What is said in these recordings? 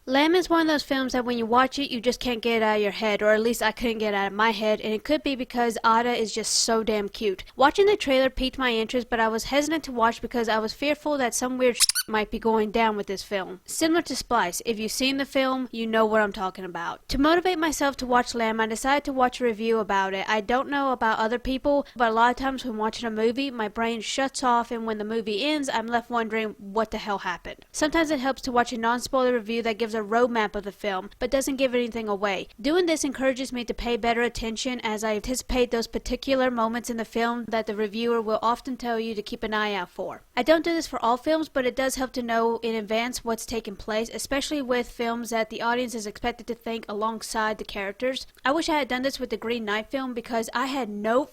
Lamb is one of those films that when you watch it, you just can't get it out of your head, or at least I couldn't get it out of my head, and it could be because Ada is just so damn cute. Watching the trailer piqued my interest, but I was hesitant to watch because I was fearful that some weird might be going down with this film. Similar to Splice, if you've seen the film, you know what I'm talking about. To motivate myself to watch Lamb, I decided to watch a review about it. I don't know about other people, but a lot of times when watching a movie, my brain shuts off, and when the movie ends, I'm left wondering what the hell happened. Sometimes it helps to watch a non-spoiler review that gives a roadmap of the film, but doesn't give anything away. Doing this encourages me to pay better attention as I anticipate those particular moments in the film that the reviewer will often tell you to keep an eye out for. I don't do this for all films, but it does help to know in advance what's taking place, especially with films that the audience is expected to think alongside the characters. I wish I had done this with the Green Knight film because I had no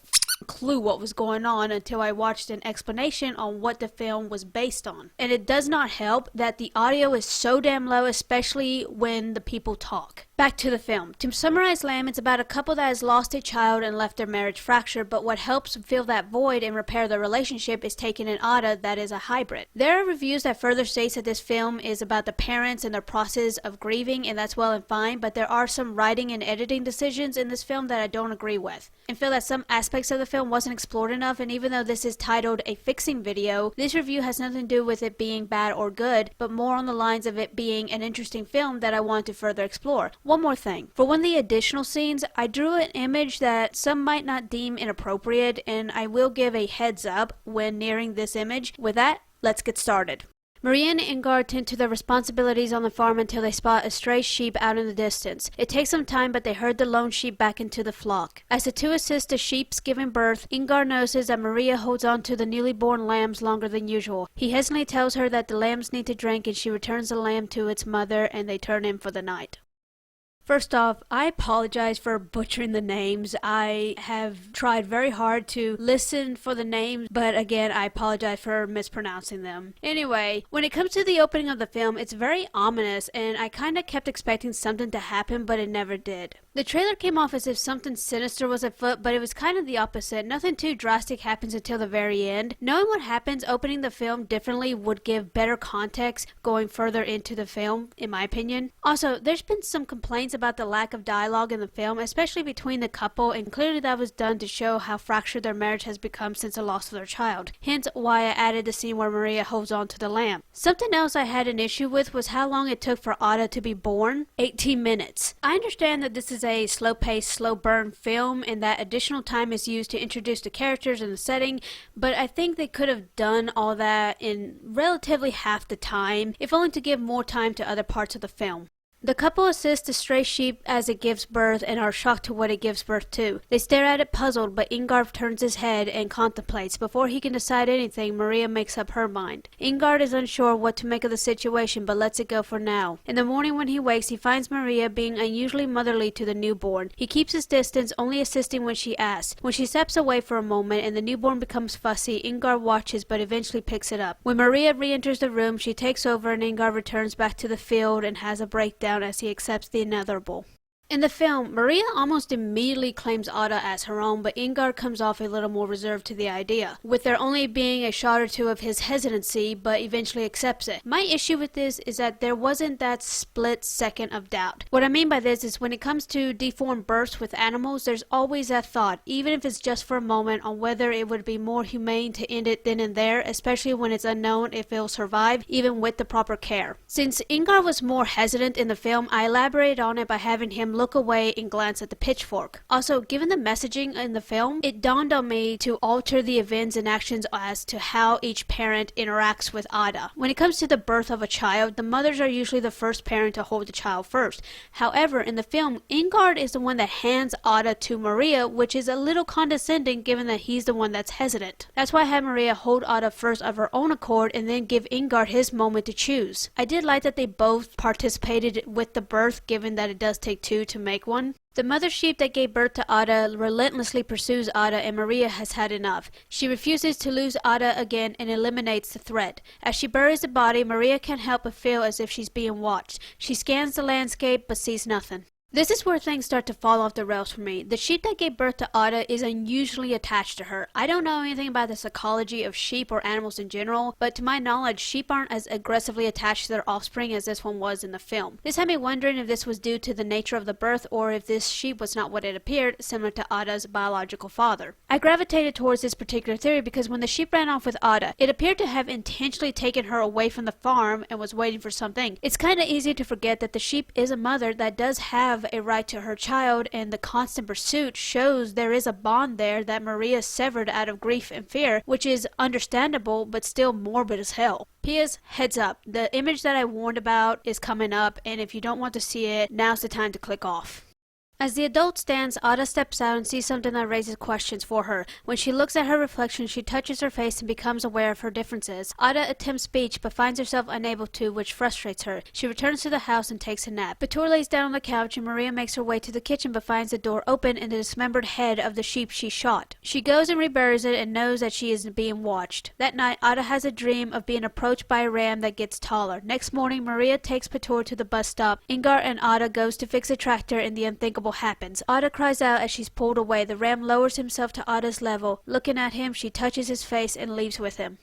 clue what was going on until I watched an explanation on what the film was based on. And it does not help that the audio is so damn low, especially when the people talk. Back to the film. To summarize Lamb, it's about a couple that has lost a child and left their marriage fractured, but what helps fill that void and repair their relationship is taking an Ada that is a hybrid. There are reviews that further states that this film is about the parents and their process of grieving, and that's well and fine, but there are some writing and editing decisions in this film that I don't agree with, and feel that some aspects of the film wasn't explored enough. And even though this is titled a fixing video, this review has nothing to do with it being bad or good, but more on the lines of it being an interesting film that I want to further explore. One more thing. For one of the additional scenes, I drew an image that some might not deem inappropriate, and I will give a heads up when nearing this image. With that, let's get started. Maria and Ingvar tend to their responsibilities on the farm until they spot a stray sheep out in the distance. It takes some time, but they herd the lone sheep back into the flock. As the two assist the sheep's giving birth, Ingvar notices that Maria holds on to the newly born lambs longer than usual. He hesitantly tells her that the lambs need to drink, and she returns the lamb to its mother, and they turn in for the night. First off, I apologize for butchering the names. I have tried very hard to listen for the names, but again, I apologize for mispronouncing them. Anyway, when it comes to the opening of the film, it's very ominous, and I kinda kept expecting something to happen, but it never did. The trailer came off as if something sinister was afoot, but it was kind of the opposite. Nothing too drastic happens until the very end. Knowing what happens, opening the film differently would give better context going further into the film, in my opinion. Also, there's been some complaints about the lack of dialogue in the film, especially between the couple, and clearly that was done to show how fractured their marriage has become since the loss of their child. Hence why I added the scene where Maria holds on to the lamb. Something else I had an issue with was how long it took for Ada to be born. 18 minutes. I understand that this is a slow-paced, slow-burn film and that additional time is used to introduce the characters and the setting, but I think they could have done all that in relatively half the time, if only to give more time to other parts of the film. The couple assist the stray sheep as it gives birth and are shocked to what it gives birth to. They stare at it puzzled, but Ingvar turns his head and contemplates. Before he can decide anything, Maria makes up her mind. Ingvar is unsure what to make of the situation, but lets it go for now. In the morning when he wakes, he finds Maria being unusually motherly to the newborn. He keeps his distance, only assisting when she asks. When she steps away for a moment and the newborn becomes fussy, Ingvar watches but eventually picks it up. When Maria re-enters the room, she takes over and Ingvar returns back to the field and has a breakdown as he accepts the inevitable. In the film, Maria almost immediately claims Ada as her own, but Ingvar comes off a little more reserved to the idea, with there only being a shot or two of his hesitancy, but eventually accepts it. My issue with this is that there wasn't that split second of doubt. What I mean by this is when it comes to deformed births with animals, there's always that thought, even if it's just for a moment, on whether it would be more humane to end it then and there, especially when it's unknown if it'll survive, even with the proper care. Since Ingvar was more hesitant in the film, I elaborated on it by having him look away and glance at the pitchfork. Also, given the messaging in the film, it dawned on me to alter the events and actions as to how each parent interacts with Ada. When it comes to the birth of a child, the mothers are usually the first parent to hold the child first. However, in the film, Ingvar is the one that hands Ada to Maria, which is a little condescending given that he's the one that's hesitant. That's why I had Maria hold Ada first of her own accord and then give Ingvar his moment to choose. I did like that they both participated with the birth, given that it does take two to make one. The mother sheep that gave birth to Ada relentlessly pursues Ada, and Maria has had enough. She refuses to lose Ada again and eliminates the threat. As she buries the body, Maria can't help but feel as if she's being watched. She scans the landscape but sees nothing. This is where things start to fall off the rails for me. The sheep that gave birth to Ada is unusually attached to her. I don't know anything about the psychology of sheep or animals in general, but to my knowledge, sheep aren't as aggressively attached to their offspring as this one was in the film. This had me wondering if this was due to the nature of the birth or if this sheep was not what it appeared, similar to Ada's biological father. I gravitated towards this particular theory because when the sheep ran off with Ada, it appeared to have intentionally taken her away from the farm and was waiting for something. It's kind of easy to forget that the sheep is a mother that does have a right to her child, and the constant pursuit shows there is a bond there that Maria severed out of grief and fear, which is understandable but still morbid as hell. P.S. Heads up, the image that I warned about is coming up, and if you don't want to see it, now's the time to click off. As the adult stands, Ada steps out and sees something that raises questions for her. When she looks at her reflection, she touches her face and becomes aware of her differences. Ada attempts speech, but finds herself unable to, which frustrates her. She returns to the house and takes a nap. Batur lays down on the couch and Maria makes her way to the kitchen but finds the door open and the dismembered head of the sheep she shot. She goes and reburies it and knows that she is being watched. That night, Ada has a dream of being approached by a ram that gets taller. Next morning, Maria takes Batur to the bus stop. Ingar and Ada goes to fix a tractor and the unthinkable happens. Ada cries out as she's pulled away. The ram lowers himself to Ada's level. Looking at him, she touches his face and leaves with him.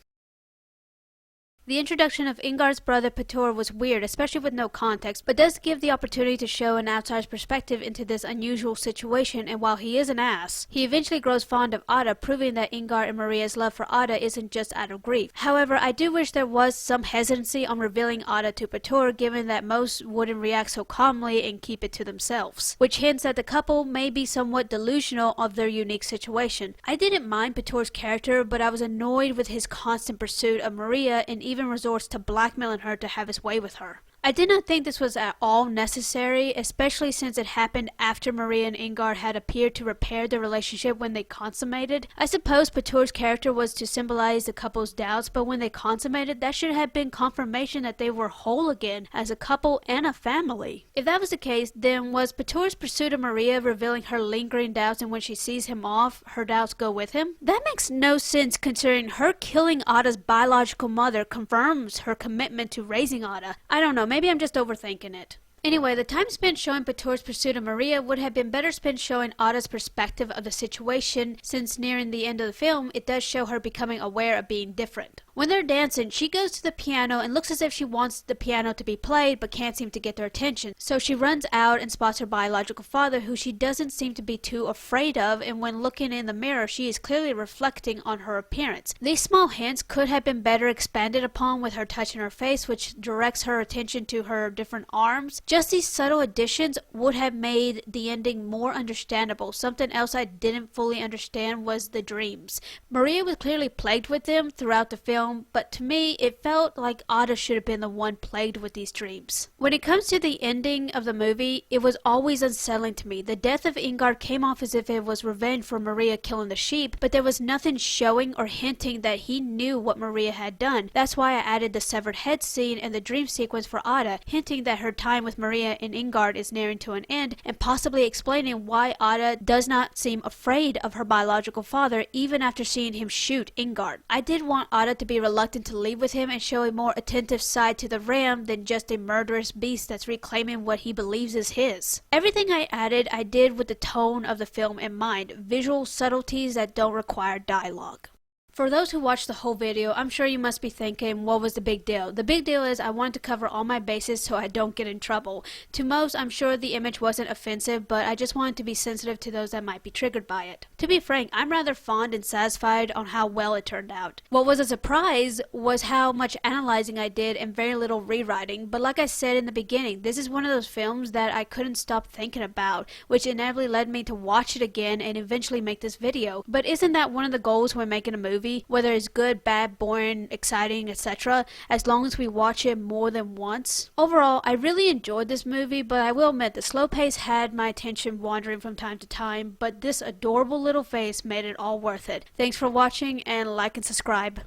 The introduction of Ingar's brother Batur was weird, especially with no context, but does give the opportunity to show an outsider's perspective into this unusual situation, and while he is an ass, he eventually grows fond of Ada, proving that Ingar and Maria's love for Ada isn't just out of grief. However, I do wish there was some hesitancy on revealing Ada to Batur, given that most wouldn't react so calmly and keep it to themselves, which hints that the couple may be somewhat delusional of their unique situation. I didn't mind Batur's character, but I was annoyed with his constant pursuit of Maria and even resorts to blackmailing her to have his way with her. I did not think this was at all necessary, especially since it happened after Maria and Ingar had appeared to repair their relationship when they consummated. I suppose Batur's character was to symbolize the couple's doubts, but when they consummated, that should have been confirmation that they were whole again as a couple and a family. If that was the case, then was Batur's pursuit of Maria revealing her lingering doubts, and when she sees him off, her doubts go with him? That makes no sense considering her killing Ada's biological mother confirms her commitment to raising Ada. I don't know. Maybe I'm just overthinking it. Anyway, the time spent showing Batur's pursuit of Maria would have been better spent showing Ada's perspective of the situation, since nearing the end of the film, it does show her becoming aware of being different. When they're dancing, she goes to the piano and looks as if she wants the piano to be played but can't seem to get their attention. So she runs out and spots her biological father, who she doesn't seem to be too afraid of, and when looking in the mirror, she is clearly reflecting on her appearance. These small hints could have been better expanded upon with her touching her face, which directs her attention to her different arms. Just these subtle additions would have made the ending more understandable. Something else I didn't fully understand was the dreams. Maria was clearly plagued with them throughout the film, but to me it felt like Ada should have been the one plagued with these dreams. When it comes to the ending of the movie, it was always unsettling to me. The death of Ingar came off as if it was revenge for Maria killing the sheep, but there was nothing showing or hinting that he knew what Maria had done. That's why I added the severed head scene and the dream sequence for Ada, hinting that her time with Maria and Ingar is nearing to an end, and possibly explaining why Ada does not seem afraid of her biological father even after seeing him shoot Ingar. I did want Ada to be reluctant to leave with him and show a more attentive side to the ram than just a murderous beast that's reclaiming what he believes is his. Everything I added, I did with the tone of the film in mind, visual subtleties that don't require dialogue. For those who watched the whole video, I'm sure you must be thinking, what was the big deal? The big deal is I wanted to cover all my bases so I don't get in trouble. To most, I'm sure the image wasn't offensive, but I just wanted to be sensitive to those that might be triggered by it. To be frank, I'm rather fond and satisfied on how well it turned out. What was a surprise was how much analyzing I did and very little rewriting, but like I said in the beginning, this is one of those films that I couldn't stop thinking about, which inevitably led me to watch it again and eventually make this video. But isn't that one of the goals when making a movie? Whether it's good, bad, boring, exciting, etc., as long as we watch it more than once. Overall, I really enjoyed this movie, but I will admit the slow pace had my attention wandering from time to time, but this adorable little face made it all worth it. Thanks for watching, and like and subscribe.